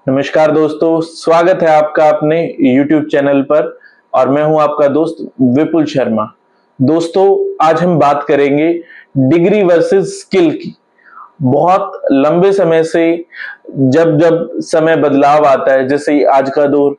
नमस्कार दोस्तों, स्वागत है आपका अपने YouTube चैनल पर। और मैं हूं आपका दोस्त विपुल शर्मा। दोस्तों, आज हम बात करेंगे डिग्री वर्सेस स्किल की। बहुत लंबे समय से जब जब समय बदलाव आता है, जैसे आज का दौर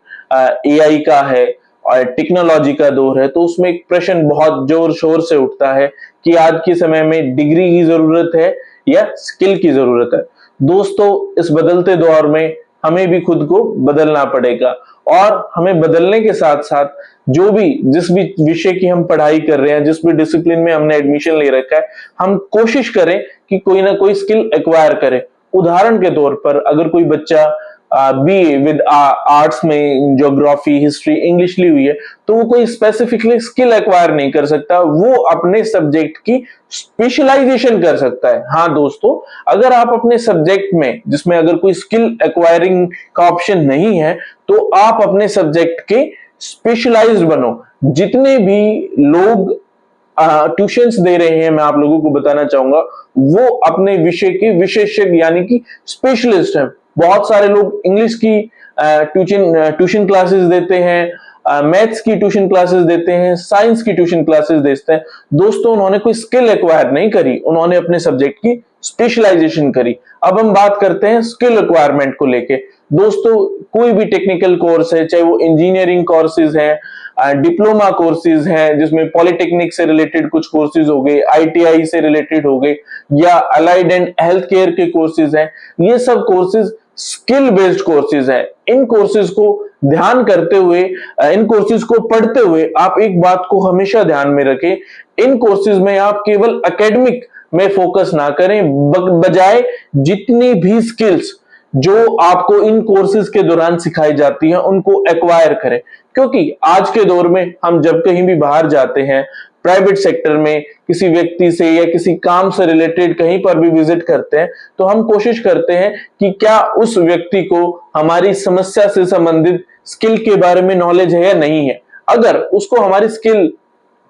एआई का है और टेक्नोलॉजी का दौर है, तो उसमें एक प्रश्न बहुत जोर शोर से उठता है कि आज के समय में डिग्री की जरूरत है या स्किल की जरूरत है। दोस्तों, इस बदलते दौर में हमें भी खुद को बदलना पड़ेगा और हमें बदलने के साथ साथ जिस भी विषय की हम पढ़ाई कर रहे हैं, जिस भी डिसिप्लिन में हमने एडमिशन ले रखा है, हम कोशिश करें कि कोई ना कोई स्किल एक्वायर करें। उदाहरण के तौर पर अगर कोई बच्चा बीए विद आर्ट्स में ज्योग्राफी, हिस्ट्री, इंग्लिश ली हुई है, तो वो कोई स्पेसिफिकली स्किल एक्वायर नहीं कर सकता, वो अपने सब्जेक्ट की स्पेशलाइजेशन कर सकता है। हाँ दोस्तों, अगर आप अपने सब्जेक्ट में जिसमें अगर कोई स्किल एक्वायरिंग का ऑप्शन नहीं है, तो आप अपने सब्जेक्ट के स्पेशलाइज्ड बनो। जितने भी लोग ट्यूशंस दे रहे हैं, मैं आप लोगों को बताना चाहूंगा, वो अपने विषय के विशेषज्ञ यानी कि स्पेशलिस्ट हैं। बहुत सारे लोग इंग्लिश की ट्यूशन क्लासेस देते हैं, मैथ्स की ट्यूशन क्लासेस देते हैं, साइंस की ट्यूशन क्लासेस देते हैं। दोस्तों, उन्होंने कोई स्किल एक्वायर नहीं करी, उन्होंने अपने सब्जेक्ट की स्पेशलाइजेशन करी। अब हम बात करते हैं स्किल एक्वायरमेंट को लेके। दोस्तों, कोई भी टेक्निकल कोर्स है, चाहे वो इंजीनियरिंग कोर्सेज हैं, डिप्लोमा कोर्सेज हैं जिसमें पॉलिटेक्निक से रिलेटेड कुछ कोर्सेज हो गए, आईटीआई से रिलेटेड हो गए, या अलाइड एंड हेल्थ केयर के कोर्सेज हैं, ये सब कोर्सेज स्किल बेस्ड कोर्सेज हैं। इन कोर्सेज को ध्यान करते हुए, इन कोर्सेज को पढ़ते हुए आप एक बात को हमेशा ध्यान में रखें, इन कोर्सेज में आप केवल एकेडमिक में फोकस ना करें, बजाय जितनी भी स्किल्स जो आपको इन कोर्सेज के दौरान सिखाई जाती हैं उनको एक्वायर करें। क्योंकि आज के दौर में हम जब कहीं भी बाहर जाते हैं, प्राइवेट सेक्टर में किसी व्यक्ति से या किसी काम से रिलेटेड कहीं पर भी विजिट करते हैं, तो हम कोशिश करते हैं कि क्या उस व्यक्ति को हमारी समस्या से संबंधित स्किल के बारे में नॉलेज है या नहीं है। अगर उसको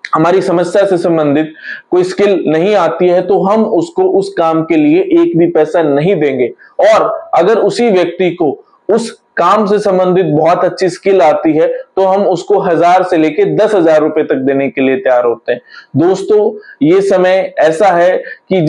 हमारी समस्या से संबंधित कोई स्किल नहीं आती है, तो हम उसको उस काम के लिए एक भी पैसा नहीं देंगे। और अगर उसी व्यक्ति को उस काम से संबंधित बहुत अच्छी स्किल आती है, तो हम उसको 1000 से लेके 10,000 रुपए तक देने के लिए तैयार होते हैं। दोस्तों, ये समय ऐसा है कि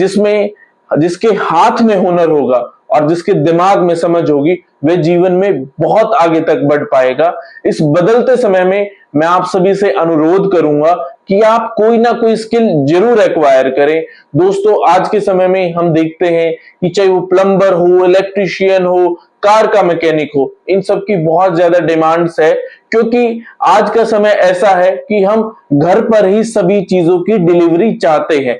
जिसके हाथ में हुनर होगा और जिसके दिमाग में समझ होगी, वे जीवन में बहुत आगे तक बढ़ पाएगा। इस बदलते समय में मैं आप सभी से अनुरोध करूंगा कि आप कोई ना कोई स्किल जरूर एक्वायर करें। दोस्तों, आज के समय में हम देखते हैं कि चाहे वो प्लम्बर हो, इलेक्ट्रिशियन हो, कार का मैकेनिक हो, इन सब की बहुत ज्यादा डिमांड्स है, क्योंकि आज का समय ऐसा है कि हम घर पर ही सभी चीजों की डिलीवरी चाहते हैं।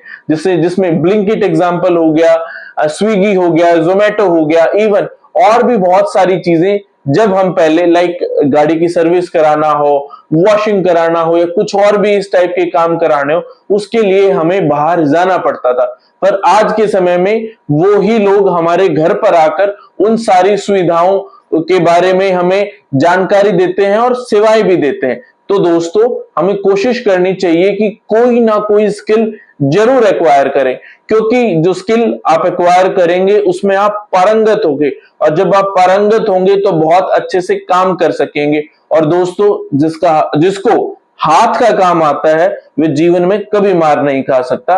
जिसमें ब्लिंकिट एग्जांपल हो गया, स्विगी हो गया, जोमेटो हो गया, इवन और भी बहुत सारी चीजें। जब हम पहले गाड़ी की सर्विस कराना हो, वॉशिंग कराना हो, या कुछ और भी इस टाइप के काम कराने हो, उसके लिए हमें बाहर जाना पड़ता था। पर आज के समय में वो ही लोग हमारे घर पर आकर उन सारी सुविधाओं के बारे में हमें जानकारी देते हैं और सेवाएं भी देते हैं। तो दोस्तों, हमें कोशिश करनी चाहिए कि कोई ना कोई स्किल जरूर एक्वायर करें, क्योंकि जो स्किल आप एक्वायर करेंगे उसमें आप पारंगत होंगे, और जब आप पारंगत होंगे तो बहुत अच्छे से काम कर सकेंगे। और दोस्तों, जिसको हाथ का काम आता है, वे जीवन में कभी मार नहीं खा सकता।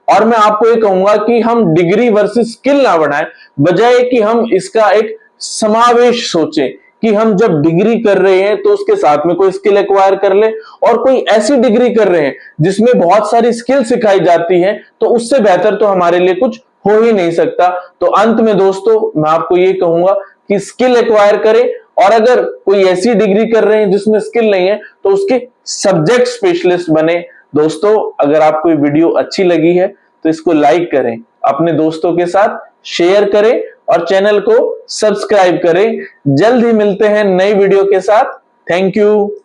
और मैं आपको ये कहूंगा कि हम डिग्री वर्सेस स्किल ना बनाएं, बजाय कि हम इसका एक समावेश सोचें कि हम जब डिग्री कर रहे हैं तो उसके साथ में कोई स्किल एक्वायर कर ले, और कोई ऐसी डिग्री कर रहे हैं जिसमें बहुत सारी स्किल सिखाई जाती है, तो उससे बेहतर तो हमारे लिए कुछ हो ही नहीं सकता। तो अंत में दोस्तों, मैं आपको ये कहूंगा कि स्किल एक्वायर करें, और अगर कोई ऐसी डिग्री कर रहे हैं जिसमें स्किल नहीं है, तो उसके सब्जेक्ट स्पेशलिस्ट बने। दोस्तों, अगर आपको ये वीडियो अच्छी लगी है तो इसको लाइक करें, अपने दोस्तों के साथ शेयर करें और चैनल को सब्सक्राइब करें। जल्द ही मिलते हैं नई वीडियो के साथ। Thank you.